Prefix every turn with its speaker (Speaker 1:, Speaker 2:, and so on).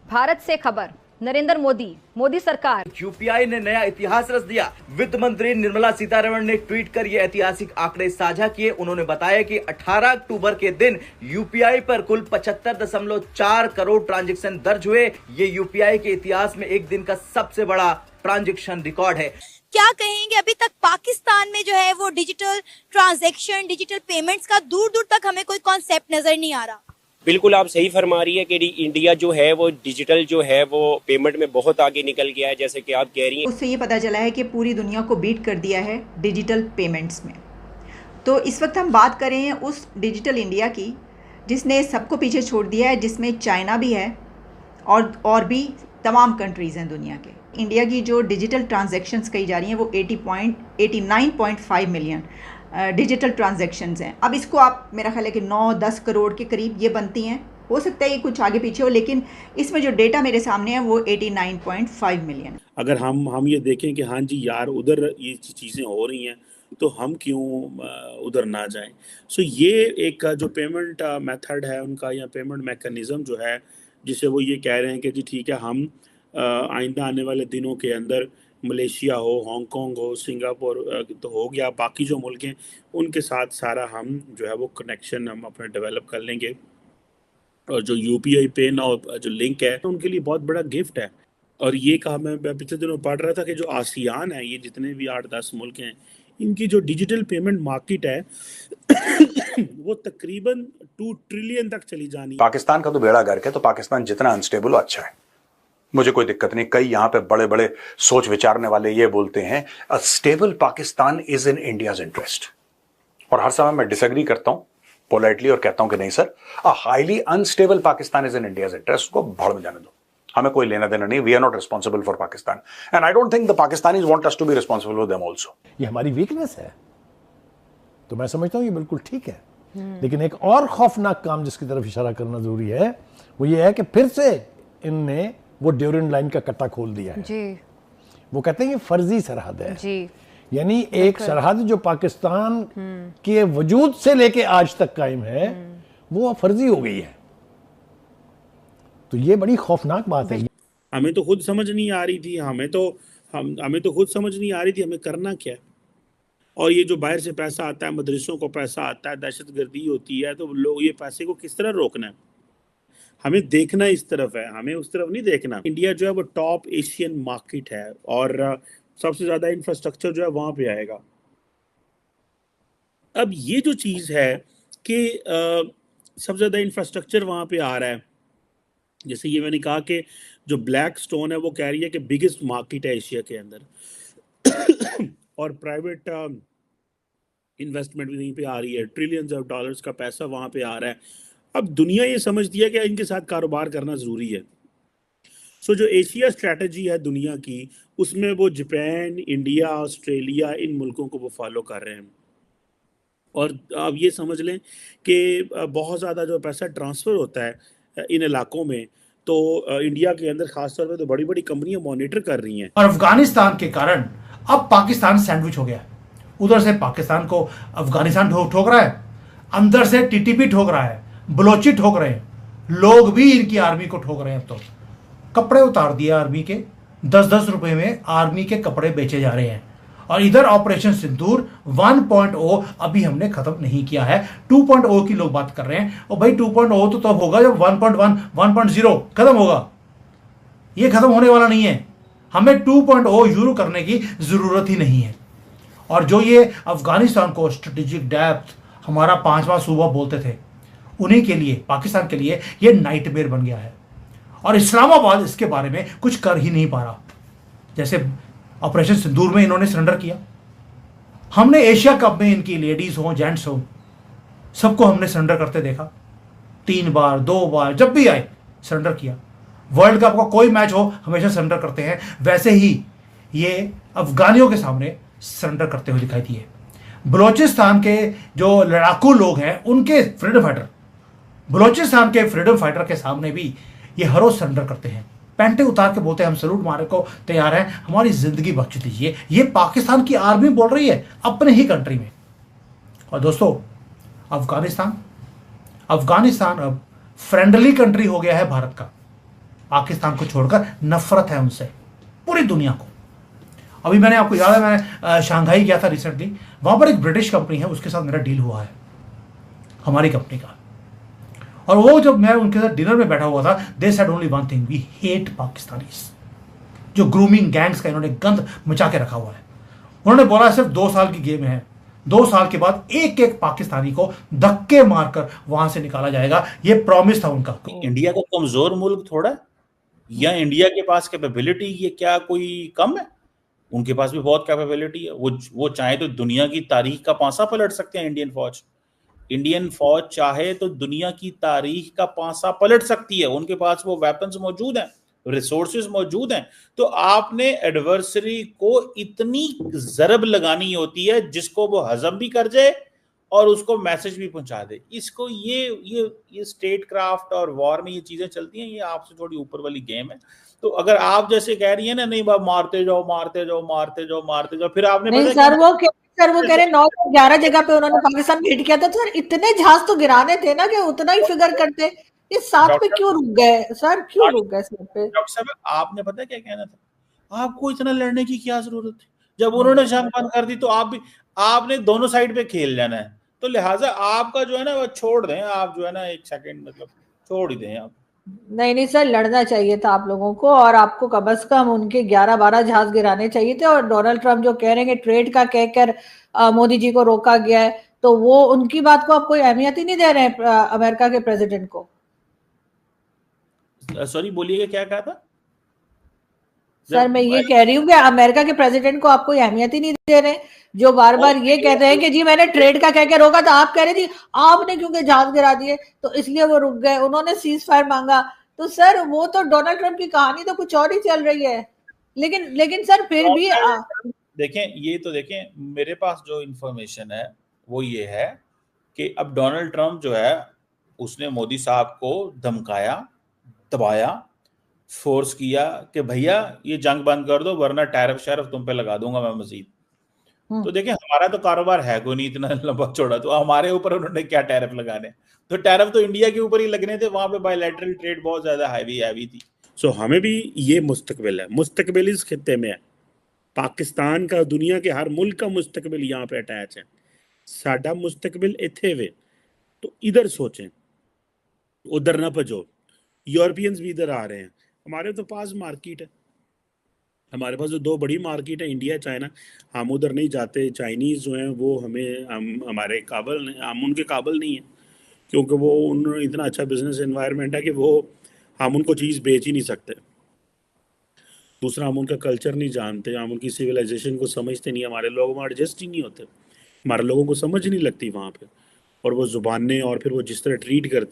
Speaker 1: भारत से खबर, नरेंद्र मोदी सरकार।
Speaker 2: यूपीआई ने नया इतिहास रच दिया। वित्त मंत्री निर्मला सीतारमण ने ट्वीट कर ये ऐतिहासिक आंकड़े साझा किए। उन्होंने बताया कि 18 अक्टूबर के दिन यूपीआई पर कुल 75.4 करोड़ ट्रांजैक्शन दर्ज हुए। ये यूपीआई के इतिहास में एक दिन का सबसे बड़ा ट्रांजैक्शन रिकॉर्ड है।
Speaker 3: क्या कहेंगे, अभी तक पाकिस्तान में जो है वो डिजिटल ट्रांजैक्शन, डिजिटल पेमेंट्स का दूर दूर तक हमें कोई कॉन्सेप्ट नजर नहीं आ रहा।
Speaker 4: बिल्कुल आप सही फरमा रही है कि इंडिया जो है वो डिजिटल जो है वो पेमेंट में बहुत आगे निकल गया है, जैसे कि आप कह रही हैं।
Speaker 5: उससे ये पता चला है कि पूरी दुनिया को बीट कर दिया है डिजिटल पेमेंट्स में। तो इस वक्त हम बात कर रहे हैं उस डिजिटल इंडिया की जिसने सबको पीछे छोड़ दिया है, जिसमें चाइना भी है और भी तमाम कंट्रीज़ हैं दुनिया के। इंडिया की जो डिजिटल ट्रांजैक्शंस कही जा रही हैं वो 89.5 मिलियन डिजिटल ट्रांजैक्शंस हैं। अब इसको आप, मेरा ख्याल है कि 9-10 करोड़ के करीब ये बनती हैं। हो सकता है ये कुछ आगे पीछे हो, लेकिन इसमें जो डेटा मेरे सामने है वो 89.5 मिलियन।
Speaker 6: अगर हम ये देखें कि हाँ जी यार उधर ये चीज़ें हो रही हैं तो हम क्यों उधर ना जाएं। सो ये एक जो पेमेंट मेथड है उनका या पेमेंट मैकेनिज़्म जो है, जिसे वो ये कह रहे हैं कि जी ठीक है, हम आइंदा आने वाले दिनों के अंदर मलेशिया हो, हांगकांग हो, सिंगापुर तो हो गया, बाकी जो मुल्क हैं उनके साथ सारा हम जो है वो कनेक्शन हम अपने डेवलप कर लेंगे। और जो यूपीआई पेन और जो लिंक है उनके लिए बहुत बड़ा गिफ्ट है। और ये कहा, मैं पिछले दिनों पढ़ रहा था कि जो आसियान है, ये जितने भी 8-10 मुल्क हैं, इनकी जो डिजिटल पेमेंट मार्केट है वो तकरीबन 2 ट्रिलियन तक चली जानी।
Speaker 7: पाकिस्तान का तो बेड़ा गर्क है, तो पाकिस्तान जितना अनस्टेबल हो अच्छा है, मुझे कोई दिक्कत नहीं। कई यहाँ पे बड़े बड़े सोच विचारने वाले ये बोलते हैं a stable Pakistan is in India's interest, और हर समय मैं डिसएग्री करता हूं पोलाइटली और कहता हूं कि नहीं sir, a highly unstable Pakistan is in India's interest. को भाड़ में जाने दो, हमें कोई लेना देना नहीं। We are not responsible for Pakistan and I don't think the Pakistanis want us to be responsible for them also.
Speaker 8: ये हमारी वीकनेस है, तो मैं समझता हूं ये बिल्कुल ठीक है। लेकिन एक और खौफनाक काम जिसकी तरफ इशारा करना जरूरी है वो ये है कि फिर से इनने वो ड्यूरेंट लाइन का कट्टा खोल दिया है जी। वो कहते हैं ये फर्जी सरहद है जी। यानी एक सरहद जो पाकिस्तान के वजूद से लेके आज तक कायम है वो फर्जी हो गई है। तो ये बड़ी खौफनाक बात है।
Speaker 6: हमें तो खुद समझ नहीं आ रही थी, हमें तो खुद समझ नहीं आ रही थी हमें करना क्या है। और ये जो बाहर से पैसा आता है, मदरसों को पैसा आता है, दहशतगर्दी होती है, तो लोग ये पैसे को किस तरह रोकना है। हमें देखना इस तरफ है, हमें उस तरफ नहीं देखना। इंडिया जो है वो टॉप एशियन मार्केट है और सबसे ज़्यादा इंफ्रास्ट्रक्चर जो है वहाँ पे आएगा। अब ये जो चीज़ है कि सबसे ज़्यादा इंफ्रास्ट्रक्चर वहाँ पे आ रहा है, जैसे ये मैंने कहा कि जो ब्लैक स्टोन है वो कह रही है कि बिगेस्ट मार्केट है एशिया के अंदर और प्राइवेट इन्वेस्टमेंट भी वहीं पे आ रही है, ट्रिलियंस ऑफ डॉलर्स का पैसा वहाँ पे आ रहा है। अब दुनिया ये समझती है कि इनके साथ कारोबार करना ज़रूरी है। सो जो एशिया स्ट्रैटेजी है दुनिया की, उसमें वो जापान, इंडिया, ऑस्ट्रेलिया, इन मुल्कों को वो फॉलो कर रहे हैं। और आप ये समझ लें कि बहुत ज़्यादा जो पैसा ट्रांसफ़र होता है इन इलाकों में, तो इंडिया के अंदर ख़ासतौर पर तो बड़ी बड़ी कंपनियां मॉनिटर कर रही हैं।
Speaker 9: और अफगानिस्तान के कारण अब पाकिस्तान सैंडविच हो गया है। उधर से पाकिस्तान को अफगानिस्तान ठोक रहा है, अंदर से टीटीपी ठोक रहा है, बलोची ठोक रहे हैं, लोग भी इनकी आर्मी को ठोक रहे हैं। अब तो कपड़े उतार दिए आर्मी के, 10-10 रुपए में आर्मी के कपड़े बेचे जा रहे हैं। और इधर ऑपरेशन सिंदूर 1.0 अभी हमने खत्म नहीं किया है, 2.0 की लोग बात कर रहे हैं। और भाई 2.0 तो तब होगा जब 1.1, 1.0 खत्म होगा। ये खत्म होने वाला नहीं है। हमें 2.0 शुरू करने की जरूरत ही नहीं है। और जो ये अफगानिस्तान को स्ट्रेटेजिक डेप्थ हमारा 5वां सूबा बोलते थे, उन्हीं के लिए, पाकिस्तान के लिए ये नाइटमेयर बन गया है। और इस्लामाबाद इसके बारे में कुछ कर ही नहीं पा रहा। जैसे ऑपरेशन सिंदूर में इन्होंने सरेंडर किया, हमने एशिया कप में इनकी लेडीज हो, जेंट्स हो, सबको हमने सरेंडर करते देखा। 3 बार 2 बार जब भी आए सरेंडर किया। वर्ल्ड कप का कोई मैच हो हमेशा सरेंडर करते हैं। वैसे ही ये अफगानियों के सामने सरेंडर करते हुए दिखाई दिए। बलोचिस्तान के जो लड़ाकू लोग हैं, उनके फ्रीडम फाइटर, बलोचिस्तान के फ्रीडम फाइटर के सामने भी ये हर रोज सरेंडर करते हैं। पैंटे उतार के बोलते हैं हम सलूट मारने को तैयार हैं, हमारी जिंदगी बख्श दीजिए। ये पाकिस्तान की आर्मी बोल रही है अपने ही कंट्री में। और दोस्तों, अफगानिस्तान अब फ्रेंडली कंट्री हो गया है भारत का। पाकिस्तान को छोड़कर नफरत है उनसे, पूरी दुनिया को। अभी मैंने, आपको याद है, मैंने शंघाई गया था रिसेंटली, वहां पर एक ब्रिटिश कंपनी है, उसके साथ मेरा डील हुआ है, हमारी कंपनी का। और वो जब मैं उनके साथ डिनर में बैठा हुआ था, they said only one thing, we hate Pakistanis. जो ग्रूमिंग गैंग्स का इन्होंने गंद मचा के रखा हुआ है। उन्होंने बोला सिर्फ 2 साल की गेम है, 2 साल के बाद एक एक पाकिस्तानी को धक्के मारकर वहां से निकाला जाएगा, ये प्रॉमिस था उनका।
Speaker 6: इंडिया का कमजोर मुल्क थोड़ा है, या इंडिया के पास कैपेबिलिटी ये क्या कोई कम है? उनके पास भी बहुत कैपेबिलिटी है। वो चाहे तो दुनिया की तारीख का पांसा पलट सकते हैं। इंडियन फौज चाहे तो दुनिया की तारीख का पांसा पलट सकती है। उनके पास वो वेपन्स मौजूद हैं, रिसोर्सेज मौजूद हैं। तो आपने एडवर्सरी को इतनी जरब लगानी होती है जिसको वो हजम भी कर जाए और उसको मैसेज भी पहुंचा दे। इसको ये स्टेट क्राफ्ट और वॉर में ये चीजें चलती हैं, ये आपसे थोड़ी ऊपर वाली गेम है। तो अगर आप जैसे कह रही है ना, नहीं बाप मारते जाओ, फिर आपने
Speaker 10: नहीं सर, वो कह रहे 9 या 11 जगह पे उन्होंने पाकिस्तान में हिट किया था। सर इतने जहाज तो गिराने थे ना कि उतना ही फिगर करते, ये 7 पे क्यों रुक गए सर? क्यों रुक गए 7 पे?
Speaker 6: डॉक्टर साहब, आपने पता है क्या कहना था? आपको इतना लड़ने की क्या जरूरत थी? जब उन्होंने जंग बंद कर दी तो आपने दोनों साइड पे खेल जाना है। तो लिहाजा आपका जो है ना वो छोड़ दें, आप जो है ना 1 सेकंड मतलब छोड़ ही दें आप।
Speaker 10: नहीं सर, लड़ना चाहिए था आप लोगों को, और आपको कम से कम उनके 11-12 जहाज गिराने चाहिए थे। और डोनाल्ड ट्रंप जो कह रहे हैं कि ट्रेड का कहकर मोदी जी को रोका गया है, तो वो उनकी बात को आप कोई अहमियत ही नहीं दे रहे हैं अमेरिका के प्रेसिडेंट को।
Speaker 6: सॉरी, बोलिएगा, क्या कहा था
Speaker 10: सर? मैं ये कह रही हूँ कि अमेरिका के प्रेसिडेंट को आप कोई अहमियत ही नहीं दे रहे, जो बार बार ये कहते हैं कि जी मैंने ट्रेड का कह के रोका था। आप कह रहे थी आपने क्योंकि जहाज गिरा दिए तो इसलिए वो रुक गए, उन्होंने सीज फायर मांगा। तो सर वो तो डोनाल्ड ट्रंप की कहानी तो कुछ और ही चल रही है। लेकिन सर फिर भी
Speaker 6: देखें मेरे पास जो इंफॉर्मेशन है वो ये है कि अब डोनाल्ड ट्रंप जो है उसने मोदी साहब को धमकाया, दबाया, फोर्स किया कि भैया ये जंग बंद कर दो वरना टैरिफ तुम पे लगा दूंगा मैं मजीद। तो देखिए हमारा तो कारोबार है कोई नहीं इतना लंबा चौड़ा, तो हमारे ऊपर उन्होंने क्या टैरिफ लगाने? तो टैरिफ तो इंडिया के ऊपर ही लगने थे, वहां पे बायलैटरल ट्रेड बहुत ज्यादा हैवी थी। सो हमें भी ये मुस्तकबिल है, मुस्तकबिल इस खित्ते में है। पाकिस्तान का दुनिया के हर मुल्क का मुस्तकबिल यहाँ पे अटैच है। साडा मुस्तकबिल इथे वे, तो इधर सोचें, उधर ना भजो। यूरोपियंस भी इधर आ रहे हैं, हमारे तो पास मार्केट है, हमारे पास जो 2 बड़ी मार्केट है इंडिया चाइना, हम उधर नहीं जाते। चाइनीज जो हैं वो हमारे काबिल, हम उनके काबिल नहीं है, क्योंकि वो उन्होंने इतना अच्छा बिजनेस एनवायरनमेंट है कि वो हम उनको चीज़ बेच ही नहीं सकते। दूसरा, हम उनका कल्चर नहीं जानते, हम उनकी सिविलाइजेशन को समझते नहीं, हमारे लोग वहाँ एडजस्ट ही नहीं होते, हमारे लोगों को समझ नहीं लगती वहाँ पे। और वो जुबानें और फिर वो जिस तरह ट्रीट करते